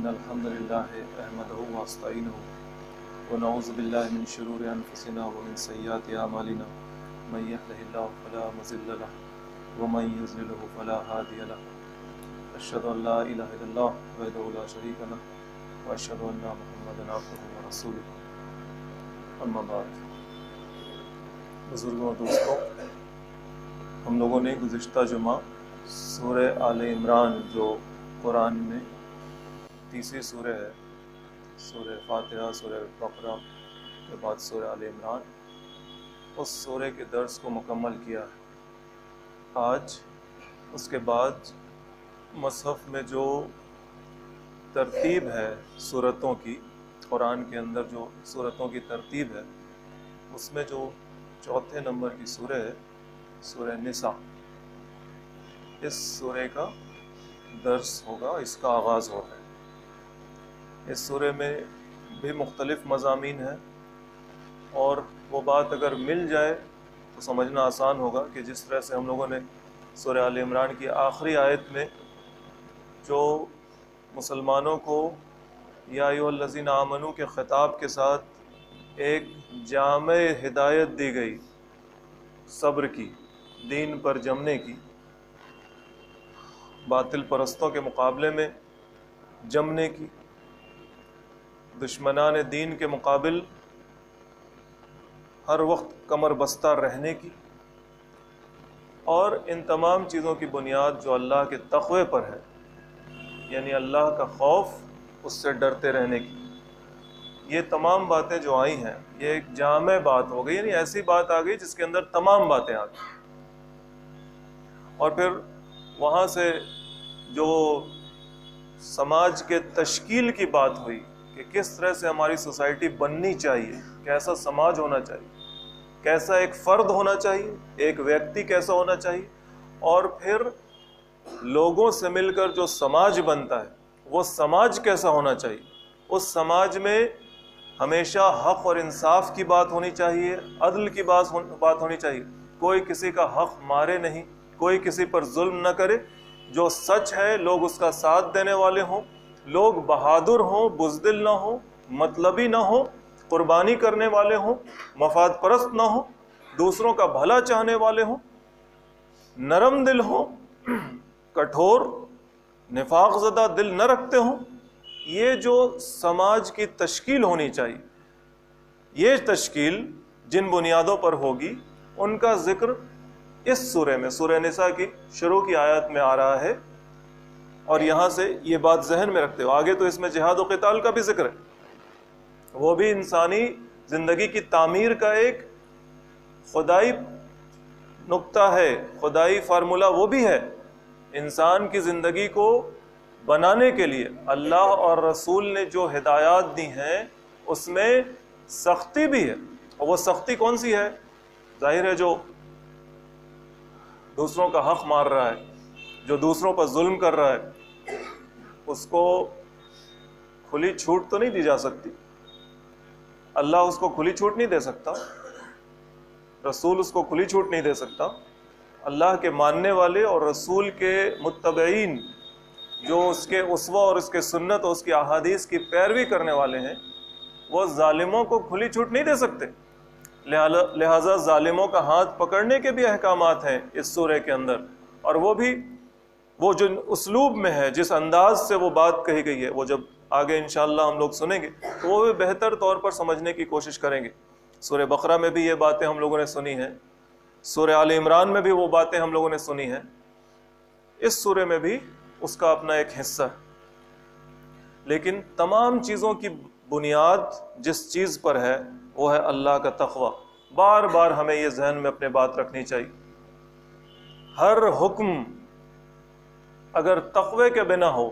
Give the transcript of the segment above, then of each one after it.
الحمد لله أحمده وأستعينه ونعوذ بالله من شرور أنفسنا ومن سيئات أعمالنا من يهده الله فلا مضل له ومن يضلل فلا هادي له أشهد أن لا إله إلا الله وحده لا شريك له وأشهد أن محمدا عبده ورسوله أما بعد۔ بزرگوں اور دوستوں، ہم لوگوں نے گزشتہ جمعہ سورہ آل عمران جو قرآن میں تیسری سورہ ہے، سورہ فاتحہ، سورہ بقرہ کے بعد سورہ آل عمران، اس سورہ کے درس کو مکمل کیا ہے۔ آج اس کے بعد مصحف میں جو ترتیب ہے سورتوں کی، قرآن کے اندر جو سورتوں کی ترتیب ہے، اس میں جو چوتھے نمبر کی سورہ ہے، سورہ نساء، اس سورہ کا درس ہوگا، اس کا آغاز ہوگا۔ اس سورہ میں بھی مختلف مضامین ہیں، اور وہ بات اگر مل جائے تو سمجھنا آسان ہوگا کہ جس طرح سے ہم لوگوں نے سورہ آل عمران کی آخری آیت میں جو مسلمانوں کو یا ایھا الذین آمنو کے خطاب کے ساتھ ایک جامع ہدایت دی گئی، صبر کی، دین پر جمنے کی، باطل پرستوں کے مقابلے میں جمنے کی، دشمنان دین کے مقابل ہر وقت کمر بستہ رہنے کی، اور ان تمام چیزوں کی بنیاد جو اللہ کے تقوی پر ہے، یعنی اللہ کا خوف، اس سے ڈرتے رہنے کی، یہ تمام باتیں جو آئی ہیں، یہ ایک جامع بات ہو گئی، یعنی ایسی بات آ گئی جس کے اندر تمام باتیں آ گئی۔ اور پھر وہاں سے جو سماج کے تشکیل کی بات ہوئی کہ کس طرح سے ہماری سوسائٹی بننی چاہیے، کیسا سماج ہونا چاہیے، کیسا ایک فرد ہونا چاہیے، ایک ویکتی کیسا ہونا چاہیے، اور پھر لوگوں سے مل کر جو سماج بنتا ہے وہ سماج کیسا ہونا چاہیے۔ اس سماج میں ہمیشہ حق اور انصاف کی بات ہونی چاہیے، عدل کی بات ہونی چاہیے، کوئی کسی کا حق مارے نہیں، کوئی کسی پر ظلم نہ کرے، جو سچ ہے لوگ اس کا ساتھ دینے والے ہوں، لوگ بہادر ہوں، بزدل نہ ہوں، مطلبی نہ ہوں، قربانی کرنے والے ہوں، مفاد پرست نہ ہوں، دوسروں کا بھلا چاہنے والے ہوں، نرم دل ہوں، کٹھور نفاق زدہ دل نہ رکھتے ہوں۔ یہ جو سماج کی تشکیل ہونی چاہیے، یہ تشکیل جن بنیادوں پر ہوگی، ان کا ذکر اس سورہ میں، سورہ نساء کی شروع کی آیت میں آ رہا ہے۔ اور یہاں سے یہ بات ذہن میں رکھتے ہو، آگے تو اس میں جہاد و قتال کا بھی ذکر ہے، وہ بھی انسانی زندگی کی تعمیر کا ایک خدائی نقطہ ہے، خدائی فارمولہ وہ بھی ہے۔ انسان کی زندگی کو بنانے کے لیے اللہ اور رسول نے جو ہدایات دی ہیں، اس میں سختی بھی ہے، اور وہ سختی کون سی ہے؟ ظاہر ہے جو دوسروں کا حق مار رہا ہے، جو دوسروں پر ظلم کر رہا ہے، اس کو کھلی چھوٹ تو نہیں دی جا سکتی، اللہ اس کو کھلی چھوٹ نہیں دے سکتا، رسول اس کو کھلی چھوٹ نہیں دے سکتا۔ اللہ کے ماننے والے اور رسول کے متبعین، جو اس کے اسوہ اور اس کے سنت اور اس کی احادیث کی پیروی کرنے والے ہیں، وہ ظالموں کو کھلی چھوٹ نہیں دے سکتے۔ لہٰذا ظالموں کا ہاتھ پکڑنے کے بھی احکامات ہیں اس سورہ کے اندر، اور وہ جو اسلوب میں ہے، جس انداز سے وہ بات کہی گئی ہے، وہ جب آگے انشاءاللہ ہم لوگ سنیں گے تو وہ بھی بہتر طور پر سمجھنے کی کوشش کریں گے۔ سورہ بقرہ میں بھی یہ باتیں ہم لوگوں نے سنی ہیں، سورہ آل عمران میں بھی وہ باتیں ہم لوگوں نے سنی ہیں، اس سورہ میں بھی اس کا اپنا ایک حصہ ہے، لیکن تمام چیزوں کی بنیاد جس چیز پر ہے وہ ہے اللہ کا تقوی۔ بار بار ہمیں یہ ذہن میں اپنے بات رکھنی چاہیے، ہر حکم اگر تقوی کے بنا ہو،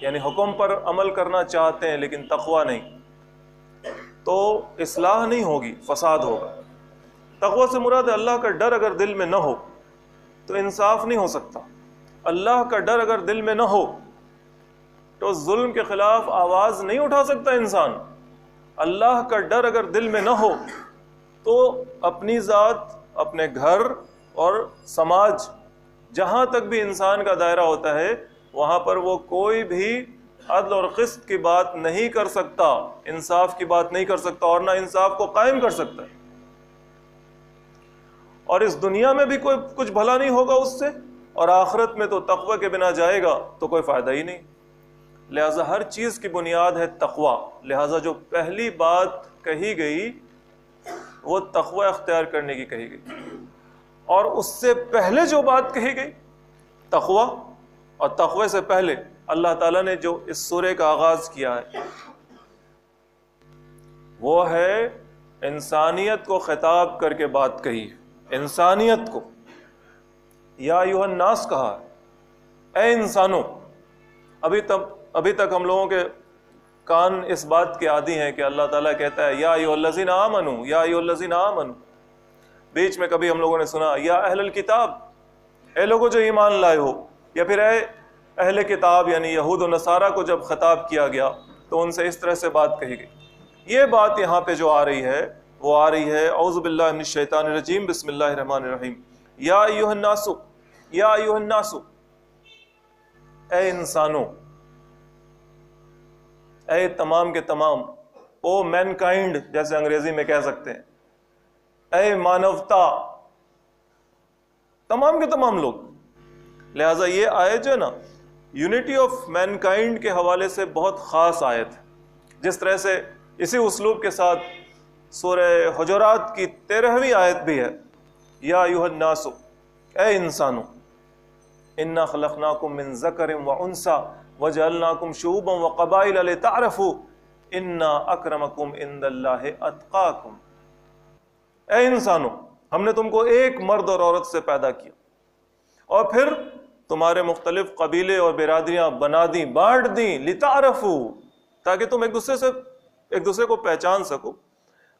یعنی حکم پر عمل کرنا چاہتے ہیں لیکن تقوی نہیں، تو اصلاح نہیں ہوگی، فساد ہوگا۔ تقوی سے مراد اللہ کا ڈر اگر دل میں نہ ہو تو انصاف نہیں ہو سکتا، اللہ کا ڈر اگر دل میں نہ ہو تو ظلم کے خلاف آواز نہیں اٹھا سکتا انسان، اللہ کا ڈر اگر دل میں نہ ہو تو اپنی ذات، اپنے گھر اور سماج، جہاں تک بھی انسان کا دائرہ ہوتا ہے، وہاں پر وہ کوئی بھی عدل اور قسط کی بات نہیں کر سکتا، انصاف کی بات نہیں کر سکتا، اور نہ انصاف کو قائم کر سکتا ہے، اور اس دنیا میں بھی کوئی کچھ بھلا نہیں ہوگا اس سے، اور آخرت میں تو تقوی کے بنا جائے گا تو کوئی فائدہ ہی نہیں۔ لہٰذا ہر چیز کی بنیاد ہے تقوی، لہٰذا جو پہلی بات کہی گئی وہ تقوی اختیار کرنے کی کہی گئی، اور اس سے پہلے جو بات کہی گئی تقوی، اور تقوی سے پہلے اللہ تعالیٰ نے جو اس سورے کا آغاز کیا ہے وہ ہے انسانیت کو خطاب کر کے بات کہی ہے، انسانیت کو یا ایھا الناس کہا، اے انسانوں۔ ابھی تک ہم لوگوں کے کان اس بات کے عادی ہیں کہ اللہ تعالیٰ کہتا ہے یا ایھا الذین آمنوا، یا ایھا الذین آمنوا، بیچ میں کبھی ہم لوگوں نے سنا یا اہل الکتاب، اے لوگوں جو ایمان لائے ہو، یا پھر اے اہل کتاب یعنی یہود و نصارہ کو جب خطاب کیا گیا تو ان سے اس طرح سے بات کہی گئی۔ یہ بات یہاں پہ جو آ رہی ہے وہ آ رہی ہے اعوذ باللہ من الشیطان الرجیم، بسم اللہ الرحمن الرحیم، یا ایھا الناس، یا ایھا الناس، اے انسانوں، اے تمام کے تمام، او مین کائنڈ جیسے انگریزی میں کہہ سکتے ہیں، اے مانوتا، تمام کے تمام لوگ۔ لہٰذا یہ آیت جو ہے نا یونٹی آف مین کائنڈ کے حوالے سے بہت خاص آیت ہے، جس طرح سے اسی اسلوب کے ساتھ سورہ حجرات کی 13ویں آیت بھی ہے، یا ایھا الناس، اے انسانوں، انا خلقناکم من ذکر و انثی وجعلناکم شعوبا وقبائل لتعارفوا ان اکرمکم عند اللہ اتقاکم۔ اے انسانوں، ہم نے تم کو ایک مرد اور عورت سے پیدا کیا، اور پھر تمہارے مختلف قبیلے اور برادریاں بنا دیں، بانٹ دیں، لتعارفوا، تاکہ تم ایک دوسرے کو پہچان سکو۔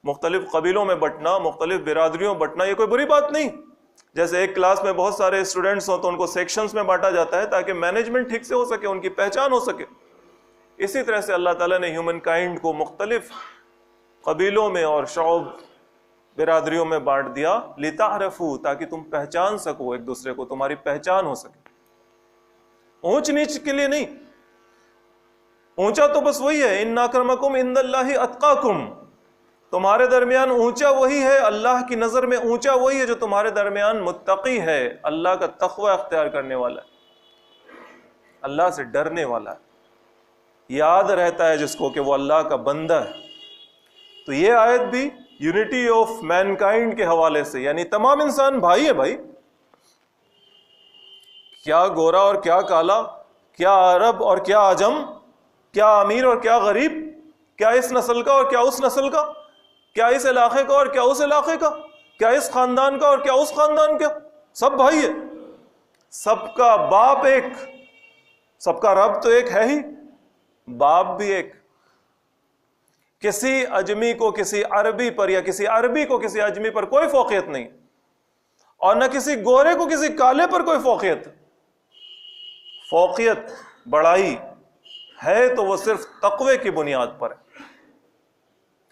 مختلف قبیلوں میں بٹنا، مختلف برادریوں میں بٹنا، یہ کوئی بری بات نہیں۔ جیسے ایک کلاس میں بہت سارے اسٹوڈنٹس ہوں تو ان کو سیکشنز میں بانٹا جاتا ہے تاکہ مینجمنٹ ٹھیک سے ہو سکے، ان کی پہچان ہو سکے۔ اسی طرح سے اللہ تعالیٰ نے ہیومن کائنڈ کو مختلف قبیلوں میں اور شعوب برادریوں میں بانٹ دیا، لتعارفوا، تاکہ تم پہچان سکو ایک دوسرے کو، تمہاری پہچان ہو سکے۔ اونچ نیچ کے لیے نہیں، اونچا تو بس وہی ہے، ان اکرمکم عند اللہ اتقاکم، تمہارے درمیان اونچا وہی ہے، اللہ کی نظر میں اونچا وہی ہے جو تمہارے درمیان متقی ہے، اللہ کا تقوی اختیار کرنے والا ہے، اللہ سے ڈرنے والا ہے، یاد رہتا ہے جس کو کہ وہ اللہ کا بندہ ہے۔ تو یہ آیت بھی یونٹی آف مین کائنڈ کے حوالے سے، یعنی تمام انسان بھائی ہے بھائی، کیا گورا اور کیا کالا، کیا عرب اور کیا عجم، کیا امیر اور کیا غریب، کیا اس نسل کا اور کیا اس نسل کا، کیا اس علاقے کا اور کیا اس علاقے کا، کیا اس خاندان کا اور کیا اس خاندان کا، سب بھائی ہے، سب کا باپ ایک، سب کا رب تو ایک ہے ہی، باپ بھی ایک۔ کسی اجمی کو کسی عربی پر یا کسی عربی کو کسی اجمی پر کوئی فوقیت نہیں، اور نہ کسی گورے کو کسی کالے پر کوئی فوقیت۔ فوقیت، بڑائی ہے تو وہ صرف تقوی کی بنیاد پر ہے۔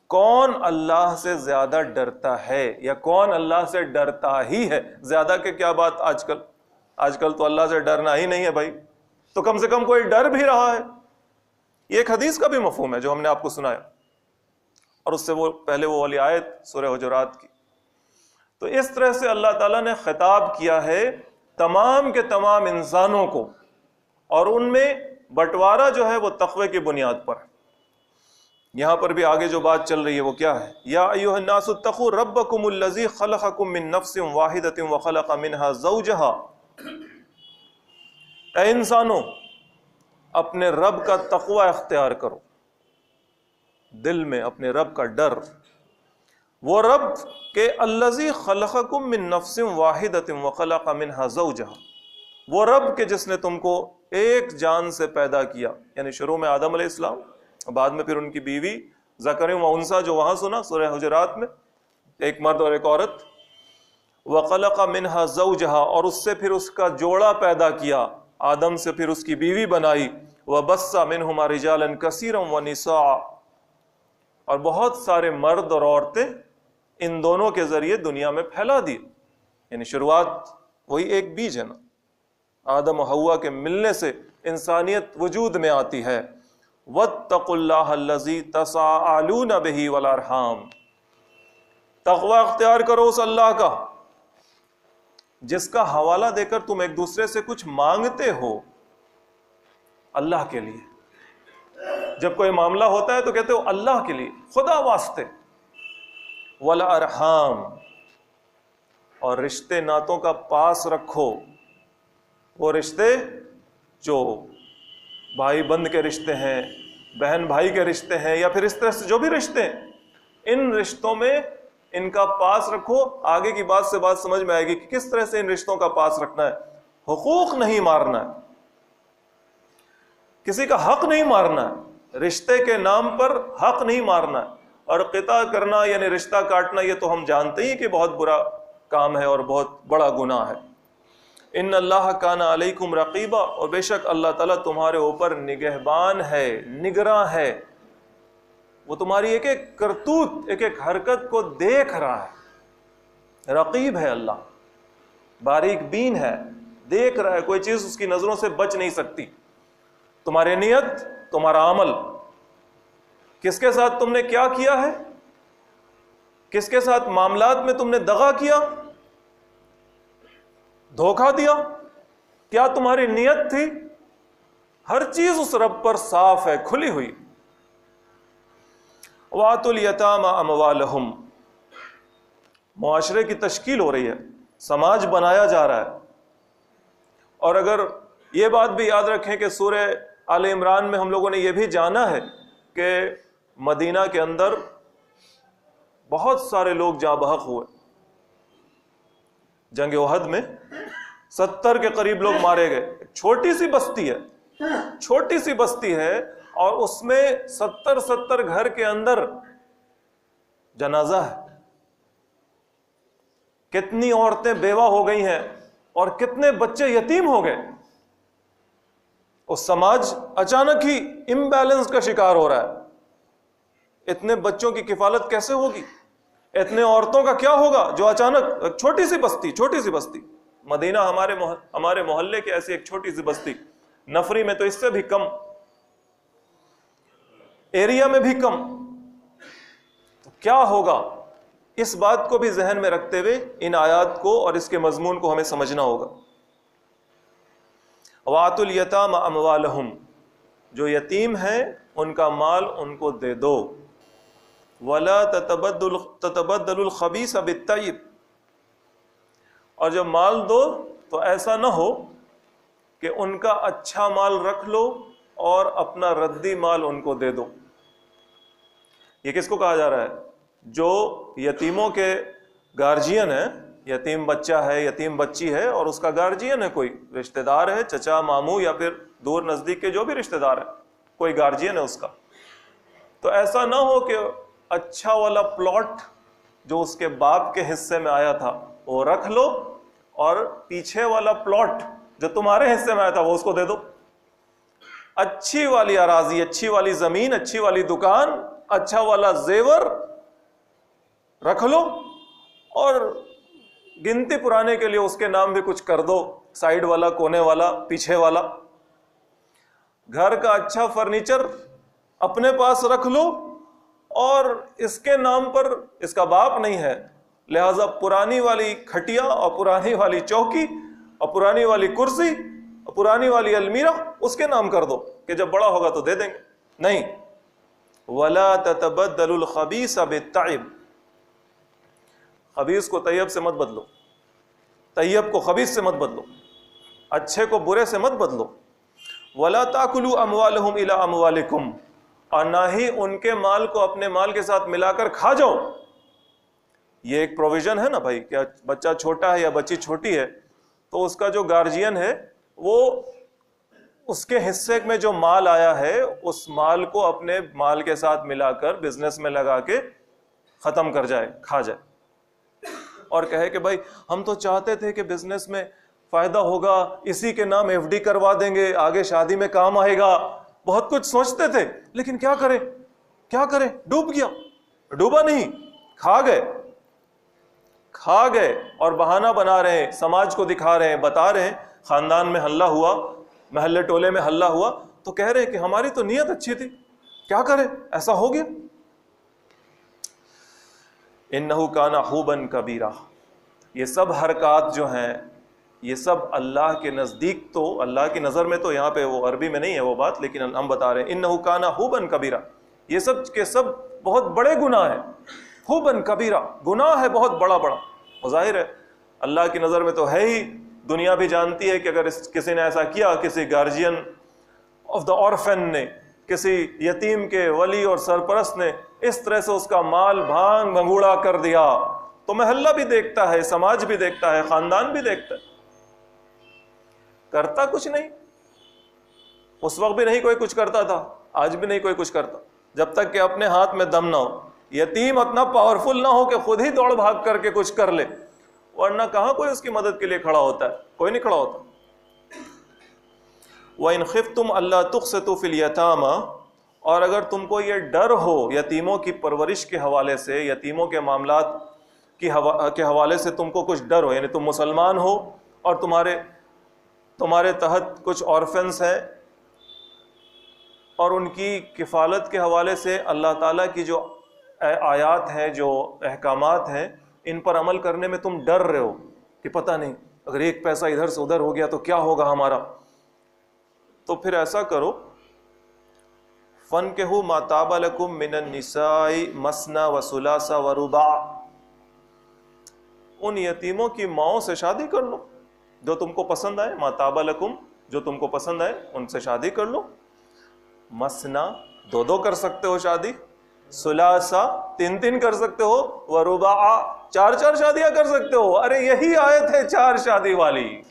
کون اللہ سے زیادہ ڈرتا ہے، یا کون اللہ سے ڈرتا ہی ہے؟ زیادہ کہ کیا بات آج کل تو اللہ سے ڈرنا ہی نہیں ہے بھائی، تو کم سے کم کوئی ڈر بھی رہا ہے۔ یہ ایک حدیث کا بھی مفہوم ہے جو ہم نے آپ کو سنایا، اور اس سے وہ پہلے وہ والی آیت سورہ حجرات کی۔ تو اس طرح سے اللہ تعالیٰ نے خطاب کیا ہے تمام کے تمام انسانوں کو، اور ان میں بٹوارا جو ہے وہ تقوی کی بنیاد پر ہے۔ یہاں پر بھی آگے جو بات چل رہی ہے وہ کیا ہے؟ یا ایھا الناس اتقوا ربکم الذی خلقکم من نفس واحدۃ وخلق منها زوجہا، اے انسانوں، اپنے رب کا تقوی اختیار کرو، دل میں اپنے رب کا ڈر، وہ رب کہ الذی خلقکم من نفس واحدۃ وخلق منها زوجہا، وہ رب کہ جس نے تم کو ایک جان سے پیدا کیا، یعنی شروع میں آدم علیہ السلام، بعد میں پھر ان کی بیوی ذکر و انثیٰ جو وہاں سنا سورہ حجرات میں، ایک مرد اور ایک عورت، وَخَلَقَ مِنْهَا زَوْجَهَا، اور اس سے پھر اس کا جوڑا پیدا کیا، آدم سے پھر اس کی بیوی بنائی، وَبَثَّ مِنْهُمَا رِجَالًا كَثِيرًا وَنِسَاءً، اور بہت سارے مرد اور عورتیں ان دونوں کے ذریعے دنیا میں پھیلا دی۔ یعنی شروعات وہی ایک بیج ہے نا، آدم و حوا کے ملنے سے انسانیت وجود میں آتی ہے، واتقوا اللہ الذی تساءلون بہ والارحام، تقوی اختیار کرو اس اللہ کا جس کا حوالہ دے کر تم ایک دوسرے سے کچھ مانگتے ہو اللہ کے لیے۔ جب کوئی معاملہ ہوتا ہے تو کہتے ہو اللہ کے لیے، خدا واسطے۔ والارحام، اور رشتے ناتوں کا پاس رکھو، وہ رشتے جو بھائی بند کے رشتے ہیں، بہن بھائی کے رشتے ہیں، یا پھر اس طرح سے جو بھی رشتے ہیں، ان رشتوں میں ان کا پاس رکھو۔ آگے کی بات سے بات سمجھ میں آئے گی کہ کس طرح سے ان رشتوں کا پاس رکھنا ہے۔ حقوق نہیں مارنا ہے، کسی کا حق نہیں مارنا ہے، رشتے کے نام پر حق نہیں مارنا ہے۔ اور قطع کرنا یعنی رشتہ کاٹنا، یہ تو ہم جانتے ہی کہ بہت برا کام ہے اور بہت بڑا گناہ ہے۔ ان اللہ کان علیکم رقیبا، اور بے شک اللہ تعالیٰ تمہارے اوپر نگہبان ہے، نگراں ہے، وہ تمہاری ایک ایک کرتوت، ایک ایک حرکت کو دیکھ رہا ہے۔ رقیب ہے اللہ، باریک بین ہے، دیکھ رہا ہے، کوئی چیز اس کی نظروں سے بچ نہیں سکتی۔ تمہاری نیت، تمہارا عمل، کس کے ساتھ تم نے کیا کیا ہے، کس کے ساتھ معاملات میں تم نے دغا کیا، دھوکہ دیا، کیا تمہاری نیت تھی، ہر چیز اس رب پر صاف ہے، کھلی ہوئی۔ وَآتُوا الْيَتَامَ أَمْوَالَهُمْ، معاشرے کی تشکیل ہو رہی ہے، سماج بنایا جا رہا ہے۔ اور اگر یہ بات بھی یاد رکھیں کہ سورہ آل عمران میں ہم لوگوں نے یہ بھی جانا ہے کہ مدینہ کے اندر بہت سارے لوگ جاں بحق ہوئے، جنگ احد میں 70 کے قریب لوگ مارے گئے۔ چھوٹی سی بستی ہے، چھوٹی سی بستی ہے، اور اس میں 70 گھر کے اندر جنازہ ہے۔ کتنی عورتیں بیوہ ہو گئی ہیں اور کتنے بچے یتیم ہو گئے۔ اور سماج اچانک ہی امبیلنس کا شکار ہو رہا ہے۔ اتنے بچوں کی کفالت کیسے ہوگی، اتنے عورتوں کا کیا ہوگا جو اچانک، چھوٹی سی بستی مدینہ، ہمارے محلے کی ایسی ایک چھوٹی سی بستی، نفری میں تو اس سے بھی کم، ایریا میں بھی کم، تو کیا ہوگا؟ اس بات کو بھی ذہن میں رکھتے ہوئے ان آیات کو اور اس کے مضمون کو ہمیں سمجھنا ہوگا۔ وَآتُوا الْيَتَامَ أَمْوَالَهُمْ، جو یتیم ہیں ان کا مال ان کو دے دو۔ وَلَا تَتَبَدَّلُوا الْخَبِيثَ بِالطَّيِّبِ، اور جب مال دو تو ایسا نہ ہو کہ ان کا اچھا مال رکھ لو اور اپنا ردی مال ان کو دے دو۔ یہ کس کو کہا جا رہا ہے؟ جو یتیموں کے گارجین ہے، یتیم بچہ ہے، یتیم بچی ہے، اور اس کا گارجین ہے، کوئی رشتہ دار ہے، چچا، ماموں، یا پھر دور نزدیک کے جو بھی رشتہ دار ہے، کوئی گارجین ہے اس کا، تو ایسا نہ ہو کہ اچھا والا پلاٹ جو اس کے باپ کے حصے میں آیا تھا وہ رکھ لو، اور پیچھے والا پلاٹ جو تمہارے حصے میں آیا تھا وہ اس کو دے دو۔ اچھی والی اراضی، اچھی والی زمین، اچھی والی دکان، اچھا والا زیور رکھ لو، اور گنتی پرانے کے لیے اس کے نام بھی کچھ کر دو، سائیڈ والا، کونے والا، پیچھے والا۔ گھر کا اچھا فرنیچر اپنے پاس رکھ لو، اور اس کے نام پر اس کا باپ نہیں ہے، لہذا پرانی والی کھٹیا اور پرانی والی چوکی اور پرانی والی کرسی اور پرانی والی المیرہ اس کے نام کر دو کہ جب بڑا ہوگا تو دے دیں گے۔ نہیں، وَلَا تَتَبَدَّلُوا الْخَبِيثَ بِالطَّيِّبِ، خبیث کو طیب سے مت بدلو، طیب کو خبیث سے مت بدلو، اچھے کو برے سے مت بدلو۔ وَلَا تَأْكُلُوا أَمْوَالَهُمْ إِلَىٰ أَمْوَالِكُمْ، اور نہ ہی ان کے مال کو اپنے مال کے ساتھ ملا کر کھا جاؤ۔ یہ ایک پروویژن ہے نا بھائی، کہ بچہ چھوٹا ہے یا بچی چھوٹی ہے تو اس کا جو گارجین ہے وہ اس کے حصے میں جو مال آیا ہے اس مال کو اپنے مال کے ساتھ ملا کر بزنس میں لگا کے ختم کر جائے، کھا جائے، اور کہے کہ بھائی ہم تو چاہتے تھے کہ بزنس میں فائدہ ہوگا، اسی کے نام ایف ڈی کروا دیں گے، آگے شادی میں کام آئے گا، بہت کچھ سوچتے تھے، لیکن کیا کریں، ڈوب گیا۔ ڈوبا نہیں، کھا گئے، اور بہانہ بنا رہے ہیں، سماج کو دکھا رہے ہیں، بتا رہے ہیں، خاندان میں حلہ ہوا، محلے ٹولے میں حلہ ہوا، تو کہہ رہے ہیں کہ ہماری تو نیت اچھی تھی، کیا کرے ایسا ہو گیا۔ انہ کان حوبا کبیرہ، یہ سب حرکات جو ہیں یہ سب اللہ کے نزدیک، تو اللہ کی نظر میں تو یہاں پہ وہ عربی میں نہیں ہے وہ بات، لیکن ہم بتا رہے ہیں انہ کان حوبا کبیرہ، یہ سب کے سب بہت بڑے گناہ ہیں۔ حوبا کبیرہ، گناہ ہے بہت بڑا بڑا۔ ظاہر ہے اللہ کی نظر میں تو ہے ہی، دنیا بھی جانتی ہے کہ اگر کسی نے ایسا کیا، کسی گارجین آف دا آرفن نے، کسی یتیم کے ولی اور سرپرست نے اس طرح سے اس کا مال بھانگ بھنگوڑا کر دیا، تو محلہ بھی دیکھتا ہے، سماج بھی دیکھتا ہے، خاندان بھی دیکھتا ہے، کرتا کچھ نہیں۔ اس وقت بھی نہیں کوئی کچھ کرتا تھا، آج بھی نہیں کوئی کچھ کرتا، جب تک کہ اپنے ہاتھ میں دم نہ ہو، یتیم اتنا پاورفل نہ ہو کہ خود ہی دوڑ بھاگ کر کے کچھ کر لے، ورنہ کہاں کوئی اس کی مدد کے لیے کھڑا ہوتا ہے، کوئی نہیں کھڑا ہوتا۔ وَإِنْ خِفْتُمْ أَلَّا تُقْسِطُوا فِي الْيَتَامَى، اور اگر تم کو یہ ڈر ہو یتیموں کی پرورش کے حوالے سے، یتیموں کے معاملات کے حوالے سے تم کو کچھ ڈر ہو، یعنی تم مسلمان ہو اور تمہارے تحت کچھ آرفنس ہیں، اور ان کی کفالت کے حوالے سے اللہ تعالیٰ کی جو آیات ہیں، جو احکامات ہیں، ان پر عمل کرنے میں تم ڈر رہے ہو کہ پتہ نہیں اگر ایک پیسہ ادھر سے ادھر ہو گیا تو کیا ہوگا ہمارا، تو پھر ایسا کرو، فَانْكِحُوا مَا طَابَ لَكُم مِّنَ النِّسَاءِ مَثْنَىٰ وَثُلَاثَ وَرُبَاعَ، ان یتیموں کی ماؤں سے شادی کر لو جو تم کو پسند آئے، مَا طَابَ لَكُم، جو تم کو پسند آئے ان سے شادی کر لو، مثنا دو کر سکتے ہو شادی، ثلاثہ تین کر سکتے ہو، ورباع چار شادیاں کر سکتے ہو۔ ارے یہی آیت ہے 4 شادی والی،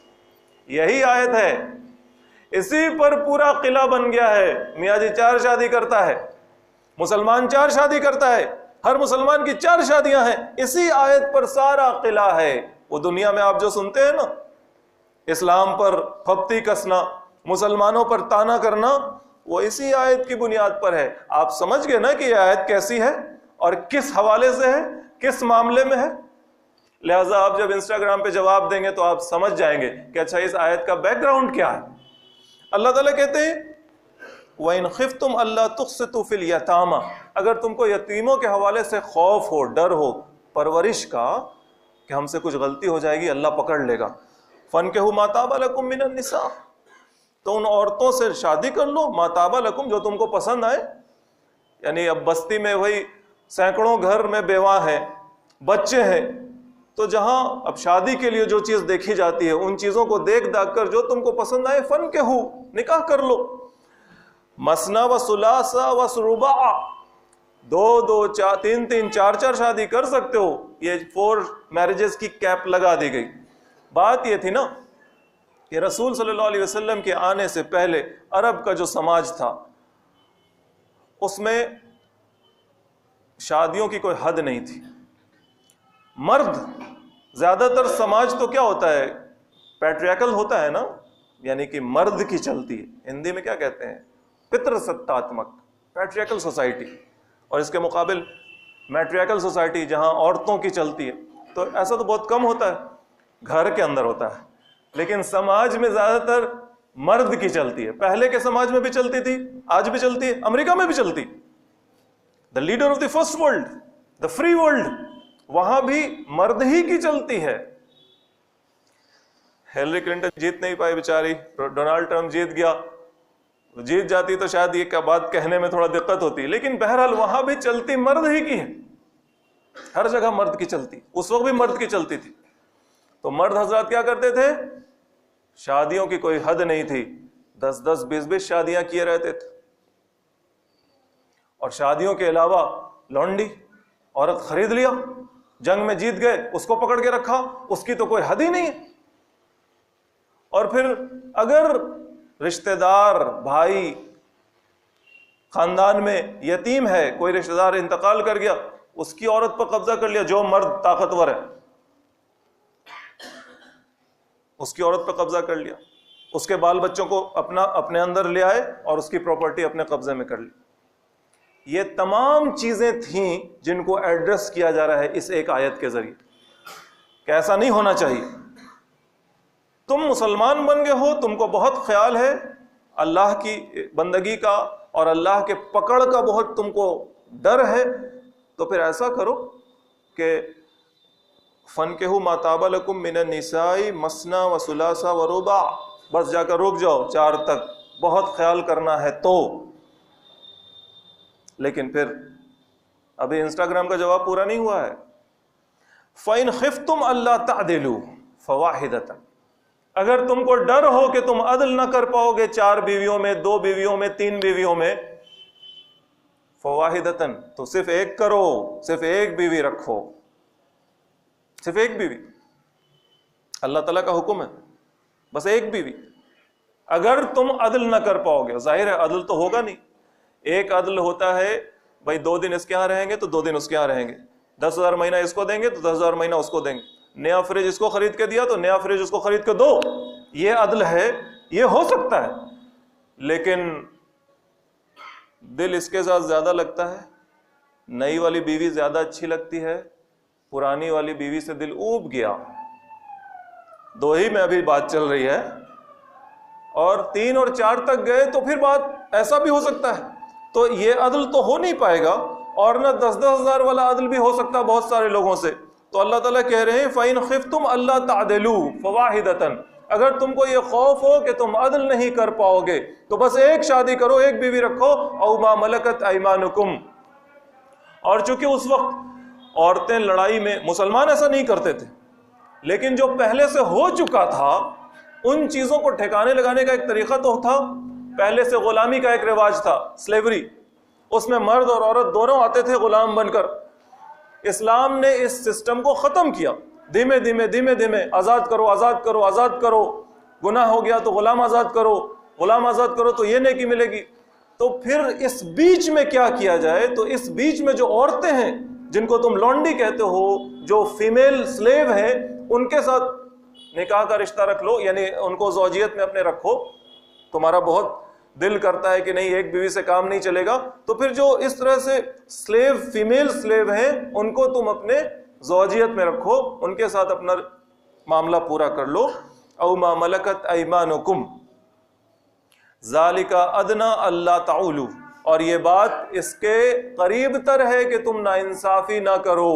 یہی آیت ہے، اسی پر پورا قلعہ بن گیا ہے۔ میاں جی 4 شادی کرتا ہے، مسلمان 4 شادی کرتا ہے، ہر مسلمان کی 4 شادیاں ہیں، اسی آیت پر سارا قلعہ ہے۔ وہ دنیا میں آپ جو سنتے ہیں نا، اسلام پر پھپتی کسنا، مسلمانوں پر تانا کرنا، وہ اسی آیت کی بنیاد پر ہے۔ آپ سمجھ گئے نا کہ یہ آیت کیسی ہے اور کس حوالے سے ہے، کس معاملے میں ہے؟ لہٰذا آپ جب انسٹاگرام پہ جواب دیں گے تو آپ سمجھ جائیں گے کہ اچھا اس آیت کا بیک گراؤنڈ کیا ہے۔ اللہ تعالیٰ کہتے ہیں وَإِنْ خِفْتُمْ أَلَّا تُقْسِطُوا فِي الْيَتَامَى، اگر تم کو یتیموں کے حوالے سے خوف ہو، ڈر ہو پرورش کا کہ ہم سے کچھ غلطی ہو جائے گی، اللہ پکڑ لے گا، فَانْكِحُوا مَا طَابَ لَكُم مِّنَ النِّسَاءِ، تو ان عورتوں سے شادی کر لو، مَا طَابَ لَكُم، جو تم کو پسند آئے۔ یعنی اب بستی میں وہی سینکڑوں گھر میں بیوہ ہیں، بچے ہیں، تو جہاں اب شادی کے لیے جو چیز دیکھی جاتی ہے ان چیزوں کو دیکھ داکھ کر جو تم کو پسند آئے فَانْكِحُوا، نکاح کر لو، مثنیٰ وثلاث ورباع، 2 3 4 شادی کر سکتے ہو۔ یہ 4 میرجز کی کیپ لگا دی گئی۔ بات یہ تھی نا کہ رسول صلی اللہ علیہ وسلم کے آنے سے پہلے عرب کا جو سماج تھا اس میں شادیوں کی کوئی حد نہیں تھی۔ مرد زیادہ تر سماج تو کیا ہوتا ہے، پیٹریکل ہوتا ہے نا، یعنی کہ مرد کی چلتی ہے، ہندی میں کیا کہتے ہیں، پتر ستاتمک، پیٹریکل سوسائٹی، اور اس کے مقابل میٹریکل سوسائٹی جہاں عورتوں کی چلتی ہے۔ تو ایسا تو بہت کم ہوتا ہے، گھر کے اندر ہوتا ہے، لیکن سماج میں زیادہ تر مرد کی چلتی ہے۔ پہلے کے سماج میں بھی چلتی تھی، آج بھی چلتی ہے، امریکہ میں بھی چلتی، the leader of the first world, the free world, وہاں بھی مرد ہی کی چلتی ہے۔ ہیلری کلنٹن جیت نہیں پائی بیچاری، ڈونالڈ ٹرمپ جیت گیا، جیت جاتی تو شاید یہ بات کہنے میں تھوڑا دقت ہوتی، لیکن بہرحال وہاں بھی چلتی مرد ہی کی ہے، ہر جگہ مرد کی چلتی، اس وقت بھی مرد کی چلتی تھی۔ تو مرد حضرات کیا کرتے تھے، شادیوں کی کوئی حد نہیں تھی، 10 20 شادیاں کیے رہتے تھے، اور شادیوں کے علاوہ لونڈی، عورت خرید لیا، جنگ میں جیت گئے اس کو پکڑ کے رکھا، اس کی تو کوئی حد ہی نہیں ہے۔ اور پھر اگر رشتہ دار بھائی خاندان میں یتیم ہے، کوئی رشتہ دار انتقال کر گیا، اس کی عورت پر قبضہ کر لیا، جو مرد طاقتور ہے اس کی عورت پر قبضہ کر لیا، اس کے بال بچوں کو اپنے اندر لے آئے اور اس کی پراپرٹی اپنے قبضے میں کر لی۔ یہ تمام چیزیں تھیں جن کو ایڈریس کیا جا رہا ہے اس ایک آیت کے ذریعے کہ ایسا نہیں ہونا چاہیے۔ تم مسلمان بن گئے ہو، تم کو بہت خیال ہے اللہ کی بندگی کا اور اللہ کے پکڑ کا بہت تم کو ڈر ہے، تو پھر ایسا کرو کہ فَانكِحُوا مَا طَابَ لَكُم مِّنَ النِّسَاءِ مَثْنَىٰ وَثُلَاثَ وَرُبَاعَ، بس جا کر رک جاؤ 4 تک، بہت خیال کرنا ہے تو۔ لیکن پھر ابھی انسٹاگرام کا جواب پورا نہیں ہوا ہے۔ فَإِنْ خِفْتُمْ أَلَّا تَعْدِلُوا فَوَاحِدَةً، اگر تم کو ڈر ہو کہ تم عدل نہ کر پاؤ گے 4 بیویوں میں، 2 بیویوں میں، 3 بیویوں میں، فواحدتن، تو صرف ایک کرو، صرف ایک بیوی رکھو، صرف ایک بیوی۔ اللہ تعالیٰ کا حکم ہے بس ایک بیوی۔ اگر تم عدل نہ کر پاؤ گے، ظاہر ہے عدل تو ہوگا نہیں، ایک عدل ہوتا ہے بھائی 2 دن اس کے ہاں رہیں گے تو 2 دن اس کے ہاں رہیں گے، 10,000 مہینہ اس کو دیں گے تو 10,000 مہینہ اس کو دیں گے، نیا فریج اس کو خرید کے دیا تو نیا فریج اس کو خرید کے دو، یہ عدل ہے، یہ ہو سکتا ہے۔ لیکن دل اس کے ساتھ زیادہ لگتا ہے، نئی والی بیوی زیادہ اچھی لگتی ہے، پرانی والی بیوی سے دل اوب گیا، 2 ہی میں ابھی بات چل رہی ہے، اور 3 اور 4 تک گئے تو پھر بات ایسا بھی ہو سکتا ہے، تو یہ عدل تو ہو نہیں پائے گا، اور نہ 10,000 والا عدل بھی ہو سکتا ہے بہت سارے لوگوں سے۔ تو اللہ تعالیٰ کہہ رہے ہیں فَإِنْ خِفْتُمْ أَلَّا تَعْدِلُوا فَوَاحِدَةً، اگر تم کو یہ خوف ہو کہ تم عدل نہیں کر پاؤ گے تو بس ایک شادی کرو، ایک بیوی رکھو، أَوْ مَا مَلَكَتْ أَيْمَانُكُمْ۔ اور چونکہ اس وقت عورتیں لڑائی میں، مسلمان ایسا نہیں کرتے تھے، لیکن جو پہلے سے ہو چکا تھا ان چیزوں کو ٹھکانے لگانے کا ایک طریقہ تو تھا۔ پہلے سے غلامی کا ایک رواج تھا، سلیوری، اس میں مرد اور عورت دونوں آتے تھے غلام بن کر۔ اسلام نے اس سسٹم کو ختم کیا، دھیمے دھیمے دھیمے دھیمے، آزاد کرو آزاد کرو آزاد کرو، گناہ ہو گیا تو غلام آزاد کرو، غلام آزاد کرو تو یہ نیکی ملے گی۔ تو پھر اس بیچ میں کیا کیا جائے؟ تو اس بیچ میں جو عورتیں ہیں جن کو تم لونڈی کہتے ہو، جو فیمیل سلیو ہیں، ان کے ساتھ نکاح کا رشتہ رکھ لو، یعنی ان کو زوجیت میں اپنے رکھو۔ تمہارا بہت دل کرتا ہے کہ نہیں ایک بیوی سے کام نہیں چلے گا، تو پھر جو اس طرح سے سلیو، فیمیل سلیو ہیں، ان کو تم اپنے زوجیت میں رکھو، ان کے ساتھ اپنا معاملہ پورا کر لو۔ او ما ملکت ایمانکم ذالک ادنی الا تعولوا، اور یہ بات اس کے قریب تر ہے کہ تم ناانصافی نہ کرو،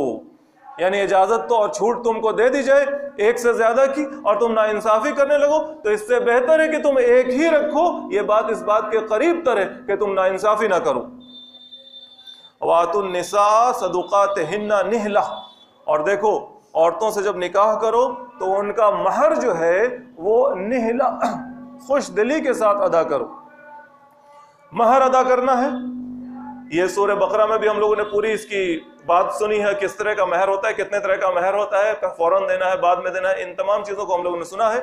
یعنی اجازت تو اور چھوٹ تم کو دے دی جائے ایک سے زیادہ کی، اور تم ناانصافی کرنے لگو تو اس سے بہتر ہے کہ تم ایک ہی رکھو، یہ بات اس بات کے قریب تر ہے کہ تم ناانصافی نہ کرو۔ وَآتُوا النِّسَاءَ صَدُقَاتِهِنَّ نِحْلَةً، اور دیکھو عورتوں سے جب نکاح کرو تو ان کا مہر جو ہے وہ نہلا، خوش دلی کے ساتھ ادا کرو۔ مہر ادا کرنا ہے، یہ سورہ بقرہ میں بھی ہم لوگوں نے پوری اس کی بات سنی ہے، کس طرح کا مہر ہوتا ہے، کتنے طرح کا مہر ہوتا ہے، فوراً دینا ہے، بعد میں دینا ہے، ان تمام چیزوں کو ہم لوگوں نے سنا ہے۔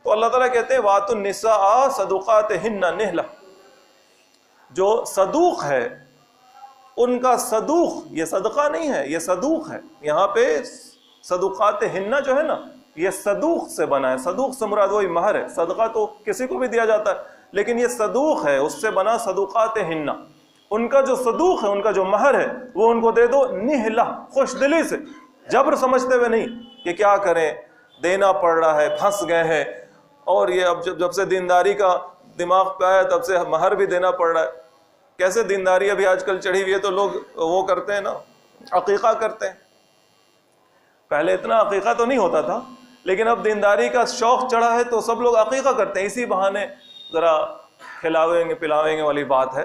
تو اللہ تعالیٰ کہتے ہیں وَآتُوا النِّسَاءَ صَدُقَاتِهِنَّ نِحْلَةً، جو صدوق ہے ان کا صدوق، یہ صدقہ نہیں ہے، یہ صدوق ہے۔ یہاں پہ صدقاتہن جو ہے نا، یہ صدوق سے بنا ہے، صدوق سے مراد وہی مہر ہے، صدقہ تو کسی کو بھی دیا جاتا ہے، لیکن یہ صدوق ہے، اس سے بنا صدقاتہن، ان کا جو صدوق ہے، ان کا جو مہر ہے وہ ان کو دے دو نہلہ، خوش دلی سے، جبر سمجھتے ہوئے نہیں کہ کیا کریں، دینا پڑ رہا ہے، پھنس گئے ہیں، اور یہ اب جب سے دینداری کا دماغ پہ آیا تب سے مہر بھی دینا پڑ رہا ہے۔ کیسے دینداری ابھی آج کل چڑھی ہوئی ہے تو لوگ وہ کرتے ہیں نا، عقیقہ کرتے ہیں۔ پہلے اتنا عقیقہ تو نہیں ہوتا تھا، لیکن اب دینداری کا شوق چڑھا ہے تو سب لوگ عقیقہ کرتے ہیں، اسی بہانے ذرا کھلاویں گے پلاویں گے والی بات ہے،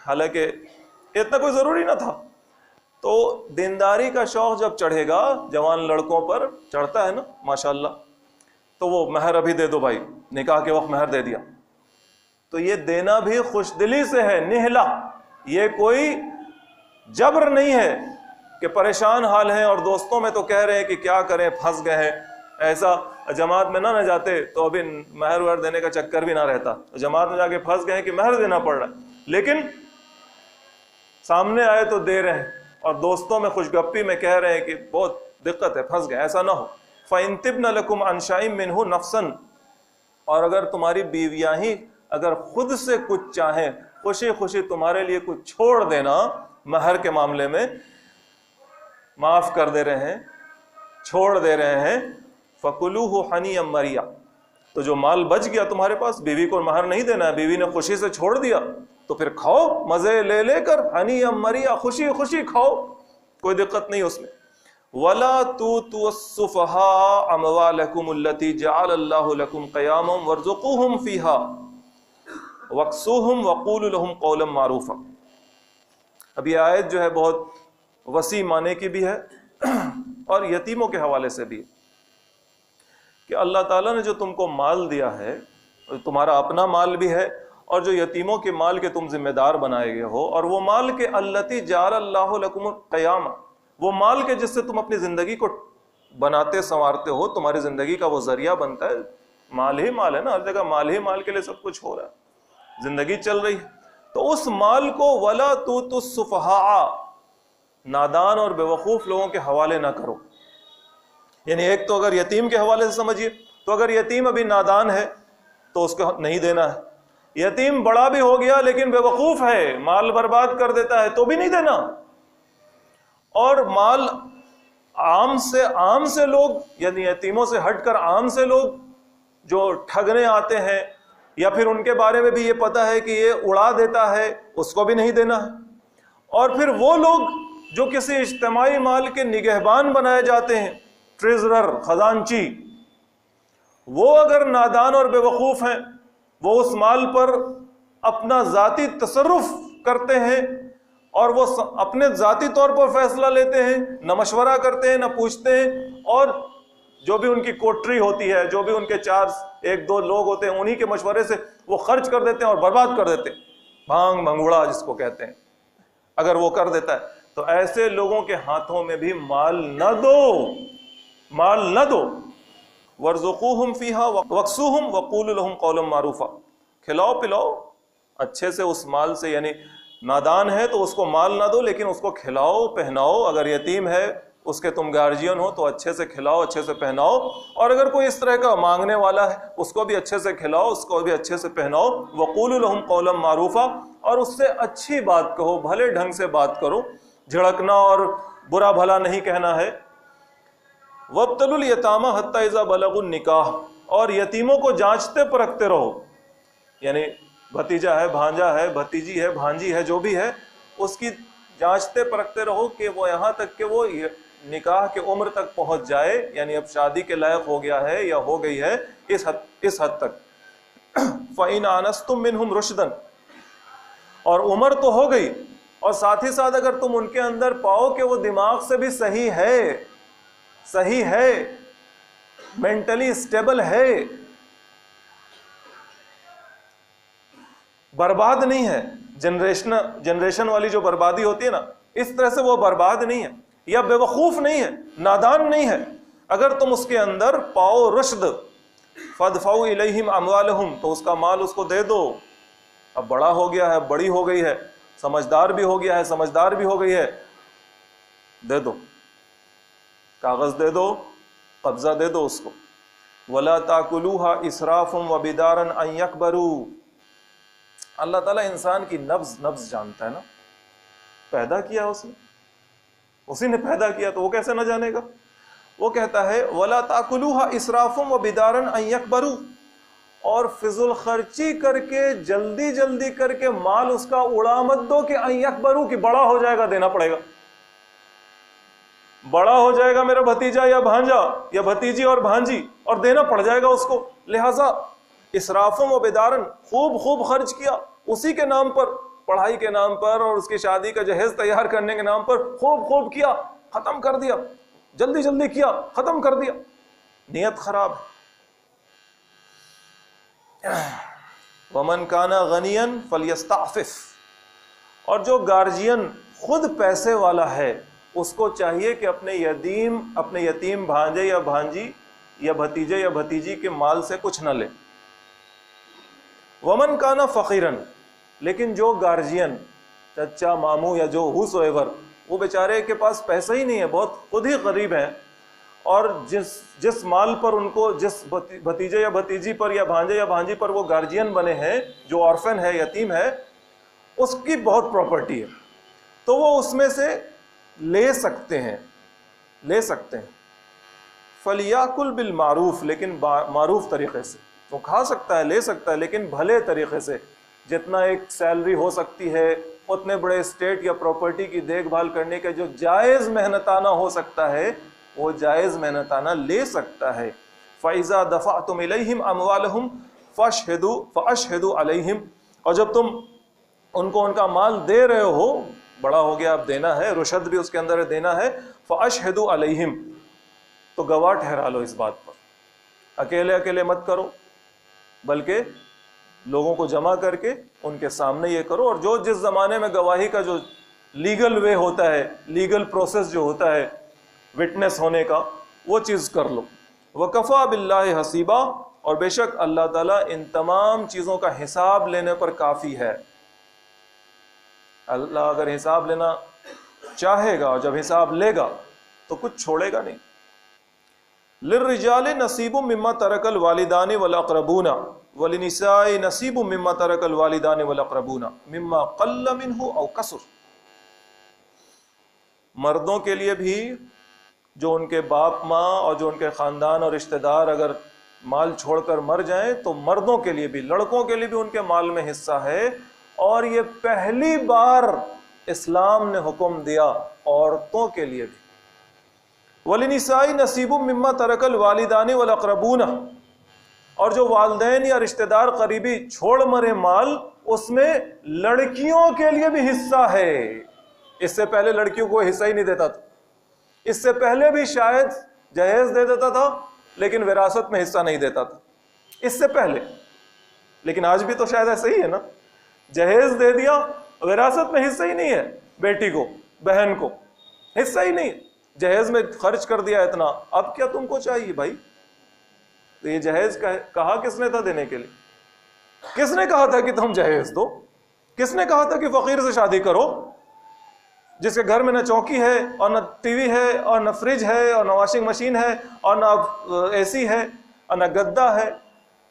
حالانکہ اتنا کوئی ضروری نہ تھا۔ تو دینداری کا شوق جب چڑھے گا، جوان لڑکوں پر چڑھتا ہے نا ماشاءاللہ، تو وہ مہر ابھی دے دو بھائی، نکاح کے وقت مہر دے دیا، تو یہ دینا بھی خوش دلی سے ہے، نہلا، یہ کوئی جبر نہیں ہے کہ پریشان حال ہیں اور دوستوں میں تو کہہ رہے ہیں کہ کیا کریں، پھنس گئے ہیں، ایسا جماعت میں نہ جاتے تو ابھی مہر وہر دینے کا چکر بھی نہ رہتا، جماعت میں جا کے پھنس گئے ہیں کہ مہر دینا پڑ رہا ہے، لیکن سامنے آئے تو دے رہے ہیں، اور دوستوں میں خوش گپی میں کہہ رہے ہیں کہ بہت دقت ہے، پھنس گئے، ایسا نہ ہو۔ فَإِن تِبْنَ لَكُمْ عَنْ شَيْءٍ مِّنْهُ نَفْسًا، اور اگر تمہاری بیویاں ہی اگر خود سے کچھ چاہیں، خوشی خوشی تمہارے لیے کچھ چھوڑ دینا، مہر کے معاملے میں معاف کر دے رہے ہیں، چھوڑ دے رہے ہیں، فَكُلُوهُ حَنِيًّا مَرِيًّا، تو جو مال بچ گیا تمہارے پاس، بیوی کو مہر نہیں دینا ہے، بیوی نے خوشی سے چھوڑ دیا، تو پھر کھاؤ مزے لے لے کر، ہنیئا مریا، خوشی خوشی کھاؤ، کوئی دقت نہیں اس میں۔ وَلَا تُؤْتُوا السُّفَهَاءَ أَمْوَالَكُمُ الَّتِي جَعَلَ اللَّهُ لَكُمْ قِيَامًا وَارْزُقُوهُمْ فِيهَا وَاكْسُوهُمْ وَقُولُوا لَهُمْ قَوْلًا مَّعْرُوفًا۔ اب یہ آیت جو ہے بہت وسیع معنی کی بھی ہے اور یتیموں کے حوالے سے بھی، کہ اللہ تعالیٰ نے جو تم کو مال دیا ہے، تمہارا اپنا مال بھی ہے، اور جو یتیموں کے مال کے تم ذمہ دار بنائے گئے ہو، اور وہ مال کے التی جعل اللہ لکم القیامہ، وہ مال کے جس سے تم اپنی زندگی کو بناتے سنوارتے ہو، تمہاری زندگی کا وہ ذریعہ بنتا ہے، مال ہی مال ہے نا، ہر جگہ مال ہی مال کے لیے سب کچھ ہو رہا ہے، زندگی چل رہی ہے، تو اس مال کو ولا تؤتوا السفہاء، نادان اور بیوقوف لوگوں کے حوالے نہ کرو۔ یعنی ایک تو اگر یتیم کے حوالے سے سمجھیے، تو اگر یتیم ابھی نادان ہے تو اس کو نہیں دینا ہے، یتیم بڑا بھی ہو گیا لیکن بے وقوف ہے، مال برباد کر دیتا ہے، تو بھی نہیں دینا۔ اور مال عام سے لوگ، یعنی یتیموں سے ہٹ کر عام سے لوگ جو ٹھگنے آتے ہیں، یا پھر ان کے بارے میں بھی یہ پتا ہے کہ یہ اڑا دیتا ہے، اس کو بھی نہیں دینا ہے۔ اور پھر وہ لوگ جو کسی اجتماعی مال کے نگہبان بنائے جاتے ہیں، ٹریزرر، خزانچی، وہ اگر نادان اور بے وقوف ہیں، وہ اس مال پر اپنا ذاتی تصرف کرتے ہیں، اور وہ اپنے ذاتی طور پر فیصلہ لیتے ہیں، نہ مشورہ کرتے ہیں، نہ پوچھتے ہیں، اور جو بھی ان کی کوٹری ہوتی ہے، جو بھی ان کے چار ایک دو لوگ ہوتے ہیں، انہی کے مشورے سے وہ خرچ کر دیتے ہیں اور برباد کر دیتے ہیں، بھانگ بھنگوڑا جس کو کہتے ہیں، اگر وہ کر دیتا ہے تو ایسے لوگوں کے ہاتھوں میں بھی مال نہ دو، مال نہ دو۔ وَارْزُقُوهُمْ فِيهَا وَاكْسُوهُمْ وَقُولُوا لَهُمْ قَوْلًا مَّعْرُوفًا، کھلاؤ پلاؤ اچھے سے اس مال سے، یعنی نادان ہے تو اس کو مال نہ دو، لیکن اس کو کھلاؤ پہناؤ، اگر یتیم ہے اس کے تم گارجین ہو تو اچھے سے کھلاؤ، اچھے سے پہناؤ، اور اگر کوئی اس طرح کا مانگنے والا ہے اس کو بھی اچھے سے کھلاؤ، اس کو بھی اچھے سے پہناؤ۔ وَقُولُوا لَهُمْ قَوْلًا مَّعْرُوفًا، اور اس سے اچھی بات کہو، بھلے ڈھنگ سے بات کرو، جھڑکنا اور برا بھلا نہیں کہنا ہے۔ وَابْتَلُوا الْيَتَامَىٰ حَتَّىٰ إِذَا بَلَغُوا النِّكَاحَ، اور یتیموں کو جانچتے پرکھتے رہو، یعنی بھتیجا ہے، بھانجا ہے، بھتیجی ہے، بھانجی ہے، جو بھی ہے، اس کی جانچتے پرکھتے رہو کہ وہ یہاں تک کہ وہ نکاح کے عمر تک پہنچ جائے، یعنی اب شادی کے لائق ہو گیا ہے یا ہو گئی ہے، اس حد تک۔ فَإِنْ آنَسْتُم مِّنْهُمْ رُشْدًا، اور عمر تو ہو گئی، اور ساتھ ہی ساتھ اگر تم ان کے اندر پاؤ کہ وہ دماغ سے بھی صحیح ہے، مینٹلی اسٹیبل ہے، برباد نہیں ہے، جنریشن والی جو بربادی ہوتی ہے نا، اس طرح سے وہ برباد نہیں ہے، یا بے وقوف نہیں ہے، نادان نہیں ہے، اگر تم اس کے اندر پاؤ رشد، فَادْفَعُوا إِلَيْهِمْ أَمْوَالَهُمْ، تو اس کا مال اس کو دے دو، اب بڑا ہو گیا ہے، بڑی ہو گئی ہے، سمجھدار بھی ہو گیا ہے، سمجھدار بھی ہو گئی ہے، دے دو، کاغذ دے دو، قبضہ دے دو اس کو۔ وَلَا تَأْكُلُوهَا إِسْرَافًا وَبِدَارًا أَن يَكْبَرُوا، اللہ تعالیٰ انسان کی نبض جانتا ہے نا، پیدا کیا اسی نے پیدا کیا، تو وہ کیسے نہ جانے گا؟ وہ کہتا ہے وَلَا تَأْكُلُوهَا إِسْرَافًا وَبِدَارًا أَن يَكْبَرُوا، اور فضول خرچی کر کے، جلدی کر کے مال اس کا اڑا مت دو کہ أن يكبروا، کہ بڑا ہو جائے گا، دینا پڑے گا، بڑا ہو جائے گا میرا بھتیجا یا بھانجا یا بھتیجی اور بھانجی، اور دینا پڑ جائے گا اس کو، لہٰذا اسرافوں و بیدارن، خوب خرچ کیا اسی کے نام پر، پڑھائی کے نام پر اور اس کی شادی کا جہیز تیار کرنے کے نام پر، خوب کیا، ختم کر دیا، جلدی کیا، ختم کر دیا، نیت خراب ہے۔ وَمَنْ كَانَ غَنِيًّا فَلْيَسْتَعْفِفْ، اور جو گارجین خود پیسے والا ہے اس کو چاہیے کہ اپنے یتیم بھانجے یا بھانجی یا بھتیجے یا بھتیجی کے مال سے کچھ نہ لے۔ وَمَنْ كَانَ فَقِيرًا، لیکن جو گارجین، چچا، ماموں یا جو whosoever، وہ بیچارے کے پاس پیسہ ہی نہیں ہے، بہت خود ہی غریب ہیں، اور جس مال پر ان کو، جس بھتیجے یا بھتیجی پر یا بھانجے یا بھانجی پر وہ گارجین بنے ہیں، جو آرفن ہے، یتیم ہے، اس کی بہت پراپرٹی ہے، تو وہ اس میں سے لے سکتے ہیں۔ فَلْيَأْكُلْ بِالْمَعْرُوفِ، لیکن معروف طریقے سے، وہ کھا سکتا ہے، لے سکتا ہے، لیکن بھلے طریقے سے، جتنا ایک سیلری ہو سکتی ہے اتنے بڑے اسٹیٹ یا پراپرٹی کی دیکھ بھال کرنے کا جو جائز محنتانہ ہو سکتا ہے وہ جائز محنتانہ لے سکتا ہے۔ فَإِذَا دَفَعْتُمْ إِلَيْهِمْ أَمْوَالَهُمْ فَأَشْهِدُوا عَلَيْهِمْ، اور جب تم ان کو ان کا مال دے رہے ہو، بڑا ہو گیا اب دینا ہے، رشد بھی اس کے اندر دینا ہے، فَأَشْهِدُوا عَلَيْهِمْ، تو گواہ ٹھہرا لو اس بات پر، اکیلے اکیلے مت کرو، بلکہ لوگوں کو جمع کر کے ان کے سامنے یہ کرو، اور جو جس زمانے میں گواہی کا جو لیگل وے ہوتا ہے، لیگل پروسیس جو ہوتا ہے وٹنس ہونے کا، وہ چیز کر لو۔ وَكَفَى بِاللَّهِ حَسِيبًا، اور بے شک اللہ تعالیٰ ان تمام چیزوں کا حساب لینے پر کافی ہے۔ اللہ اگر حساب لینا چاہے گا اور جب حساب لے گا تو کچھ چھوڑے گا نہیں۔ لِلرِّجَالِ نَصِيبٌ مِّمَّا تَرَكَ الْوَالِدَانِ وَالْأَقْرَبُونَ وَلِلنِّسَاءِ نَصِيبٌ مِّمَّا تَرَكَ الْوَالِدَانِ وَالْأَقْرَبُونَ مِّمَّا قَلَّ مِنْهُ أَوْ كَثُرَ، مردوں کے لیے بھی جو ان کے باپ ماں اور جو ان کے خاندان اور رشتہ دار اگر مال چھوڑ کر مر جائیں تو مردوں کے لیے بھی، لڑکوں کے لیے بھی ان کے مال میں حصہ ہے، اور یہ پہلی بار اسلام نے حکم دیا عورتوں کے لیے بھی۔ وَلِنِسَاءِ نَصِيبٌ مِّمَّا تَرَكَ الْوَالِدَانِ وَالْأَقْرَبُونَ، اور جو والدین یا رشتہ دار قریبی چھوڑ مرے مال، اس میں لڑکیوں کے لیے بھی حصہ ہے۔ اس سے پہلے لڑکیوں کو حصہ ہی نہیں دیتا تھا، اس سے پہلے بھی شاید جہیز دے دیتا تھا لیکن وراثت میں حصہ نہیں دیتا تھا، اس سے پہلے۔ لیکن آج بھی تو شاید ایسا ہی ہے نا، جہیز دے دیا، وراثت میں حصہ ہی نہیں ہے، بیٹی کو، بہن کو حصہ ہی نہیں، جہیز میں خرچ کر دیا اتنا، اب کیا تم کو چاہیے بھائی؟ تو یہ جہیز کہا کس نے تھا دینے کے لیے؟ کس نے کہا تھا کہ تم جہیز دو؟ کس نے کہا تھا کہ فقیر سے شادی کرو جس کے گھر میں نہ چوکی ہے اور نہ ٹی وی ہے اور نہ فریج ہے اور نہ واشنگ مشین ہے اور نہ اے سی ہے اور نہ گدا ہے؟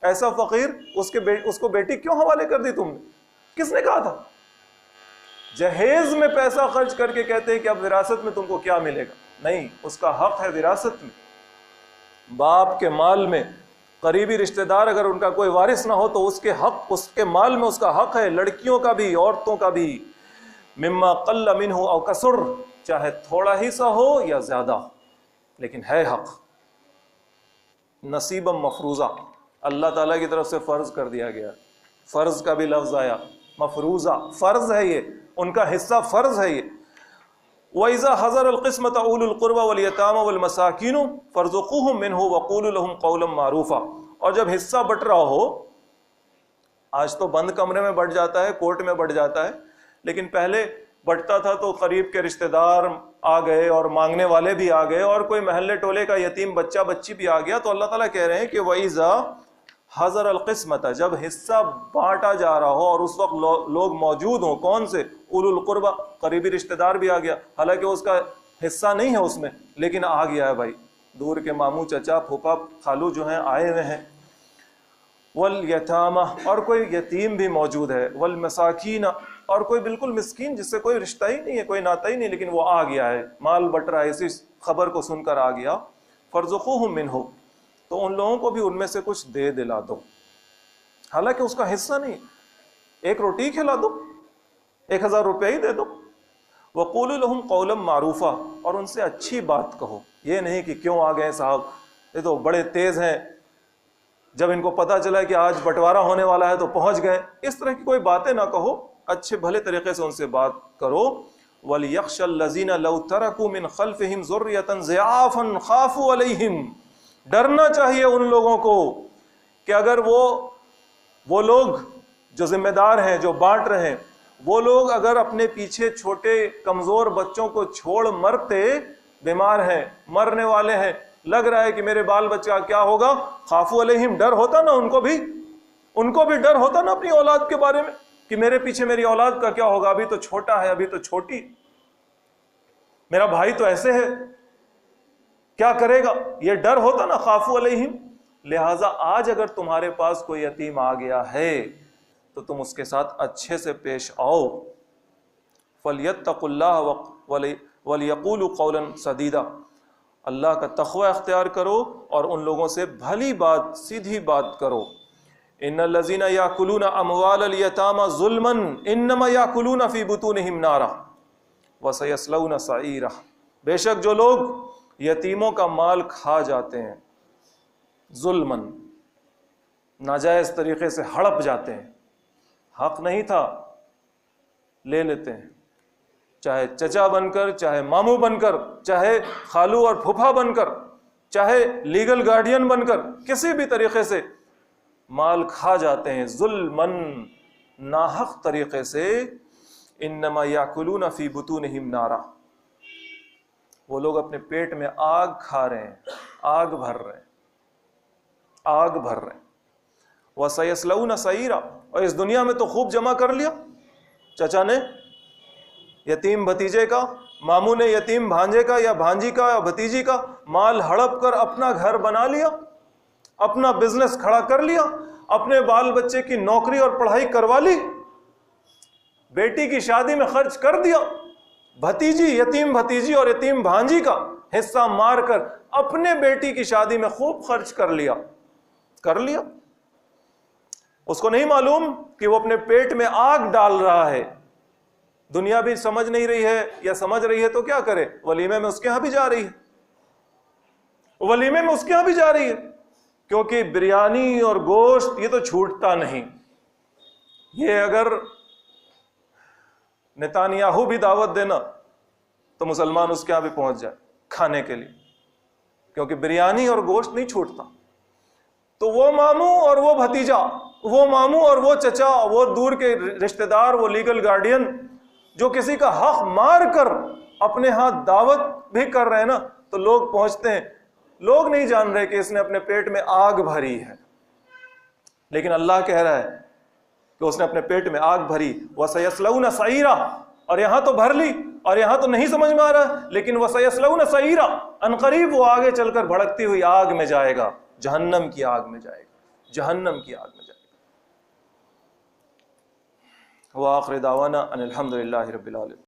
ایسا فقیر اس کو بیٹی کیوں حوالے کر دی تم نے؟ کس نے کہا تھا؟ جہیز میں پیسہ خرچ کر کے کہتے ہیں کہ اب وراثت میں تم کو کیا ملے گا؟ نہیں، اس کا حق ہے وراثت میں، باپ کے مال میں۔ قریبی رشتہ دار اگر ان کا کوئی وارث نہ ہو تو اس کے مال میں اس کا حق ہے، لڑکیوں کا بھی، عورتوں کا بھی۔ مما قل منہ او کثر، چاہے تھوڑا ہی سا ہو یا زیادہ، لیکن ہے حق۔ نصیبا مفروضہ، اللہ تعالیٰ کی طرف سے فرض کر دیا گیا، فرض کا بھی لفظ آیا، مفروضہ، فرض ہے، یہ ان کا حصہ فرض ہے یہ۔ وَإِذَا حَضَرَ الْقِسْمَةَ أُولُو الْقُرْبَى وَالْيَتَامَى وَالْمَسَاكِينُ فَارْزُقُوهُم مِّنْهُ وَقُولُوا لَهُمْ قَوْلًا مَّعْرُوفًا، اور جب حصہ بٹ رہا ہو، آج تو بند کمرے میں بٹ جاتا ہے، کورٹ میں بٹ جاتا ہے، لیکن پہلے بٹتا تھا تو قریب کے رشتہ دار آ گئے اور مانگنے والے بھی آ گئے اور کوئی محلے ٹولے کا یتیم بچہ بچی بھی آ گیا، تو اللہ تعالیٰ کہہ رہے ہیں کہ وَإِذَا حضر القسمت، جب حصہ بانٹا جا رہا ہو اور اس وقت لوگ موجود ہوں، کون سے؟ اولو القربہ، قریبی رشتہ دار بھی آ گیا، حالانکہ اس کا حصہ نہیں ہے اس میں، لیکن آ گیا ہے بھائی، دور کے ماموں چچا پھوپھا خالو جو ہیں آئے ہوئے ہیں۔ والیتامہ، اور کوئی یتیم بھی موجود ہے، والمساکین، اور کوئی بالکل مسکین جس سے کوئی رشتہ ہی نہیں ہے، کوئی ناتا ہی نہیں، لیکن وہ آ گیا ہے، مال بٹ رہا ہے، اسی خبر کو سن کر آ گیا۔ فارزقوہم منہ، تو ان لوگوں کو بھی ان میں سے کچھ دے دلا دو، حالانکہ اس کا حصہ نہیں، ایک روٹی کھلا دو، 1000 روپے ہی دے دو۔ وقولوا لہم قولا معروفا، اور ان سے اچھی بات کہو، یہ نہیں کہ کیوں آ گئے صاحب، یہ تو بڑے تیز ہیں، جب ان کو پتا چلا کہ آج بٹوارا ہونے والا ہے تو پہنچ گئے، اس طرح کی کوئی باتیں نہ کہو، اچھے بھلے طریقے سے ان سے بات کرو۔ وَلْيَخْشَ الَّذِينَ لَوْ تَرَكُوا مِنْ خَلْفِهِمْ ذُرِّيَّةً ضِعَافًا خَافُوا عَلَيْهِمْ، ڈرنا چاہیے ان لوگوں کو کہ اگر وہ لوگ جو ذمہ دار ہیں، جو بانٹ رہے ہیں، وہ لوگ اگر اپنے پیچھے چھوٹے کمزور بچوں کو چھوڑ مرتے، بیمار ہیں، مرنے والے ہیں، لگ رہا ہے کہ میرے بال بچہ کا کیا ہوگا، خافوا علیہم، ڈر ہوتا نا ان کو بھی ڈر ہوتا نا اپنی اولاد کے بارے میں کہ میرے پیچھے میری اولاد کا کیا ہوگا، ابھی تو چھوٹا ہے، ابھی تو چھوٹی، میرا بھائی تو ایسے ہے، کیا کرے گا، یہ ڈر ہوتا نا، خافوا علیہم۔ لہٰذا آج اگر تمہارے پاس کوئی یتیم آ گیا ہے تو تم اس کے ساتھ اچھے سے پیش آؤ۔ فَلْيَتَّقُوا اللَّهَ وَلْيَقُولُوا قَوْلًا سَدِيدًا، اللہ کا تقوی اختیار کرو اور ان لوگوں سے بھلی بات، سیدھی بات کرو۔ ان الذین یاکلون اموال الیتامی ظلما انما یاکلون فی بطونہم نارا وسیصلون سعیرا، بے شک جو لوگ یتیموں کا مال کھا جاتے ہیں ظلماً، ناجائز طریقے سے ہڑپ جاتے ہیں، حق نہیں تھا لے لیتے ہیں، چاہے چچا بن کر، چاہے ماموں بن کر، چاہے خالو اور پھوپھا بن کر، چاہے لیگل گارڈین بن کر، کسی بھی طریقے سے مال کھا جاتے ہیں ظلماً، ناحق طریقے سے، انما یاکلون فی بطونہم نارا، وہ لوگ اپنے پیٹ میں آگ کھا رہے ہیں، آگ بھر رہے ہیں، آگ بھر رہے ہیں۔ وَسَيَصْلَوْنَ سَعِيرًا، اور اس دنیا میں تو خوب جمع کر لیا، چچا نے یتیم بھتیجے کا، ماموں نے یتیم بھانجے کا یا بھانجی کا یا بھتیجی کا مال ہڑپ کر اپنا گھر بنا لیا، اپنا بزنس کھڑا کر لیا، اپنے بال بچے کی نوکری اور پڑھائی کروا لی، بیٹی کی شادی میں خرچ کر دیا، بھتیجی، یتیم بھتیجی اور یتیم بھانجی کا حصہ مار کر اپنے بیٹی کی شادی میں خوب خرچ کر لیا۔ اس کو نہیں معلوم کہ وہ اپنے پیٹ میں آگ ڈال رہا ہے۔ دنیا بھی سمجھ نہیں رہی ہے، یا سمجھ رہی ہے تو کیا کرے، ولیمے میں اس کے ہاں بھی جا رہی ہے، ولیمے میں اس کے ہاں بھی جا رہی ہے، کیونکہ بریانی اور گوشت یہ تو چھوٹتا نہیں۔ یہ اگر نتانیاہو بھی دعوت دینا تو مسلمان اس کے ہاں بھی پہنچ جائے کھانے کے لیے، کیونکہ بریانی اور گوشت نہیں چھوٹتا۔ تو وہ ماموں اور وہ بھتیجا، وہ ماموں اور وہ چچا، وہ دور کے رشتہ دار، وہ لیگل گارڈین جو کسی کا حق مار کر اپنے ہاں دعوت بھی کر رہے ہیں نا، تو لوگ پہنچتے ہیں، لوگ نہیں جان رہے کہ اس نے اپنے پیٹ میں آگ بھری ہے، لیکن اللہ کہہ رہا ہے کہ اس نے اپنے پیٹ میں آگ بھری۔ وَسَيَصْلَوْنَ سَعِيرًا، اور یہاں تو بھر لی اور یہاں تو نہیں سمجھ میں آ رہا، لیکن وَسَيَصْلَوْنَ سَعِيرًا، عنقریب وہ آگے چل کر بھڑکتی ہوئی آگ میں جائے گا، جہنم کی آگ میں جائے گا، جہنم کی آگ میں جائے گا۔ وآخر دعوانا ان الحمد للہ رب العالمین۔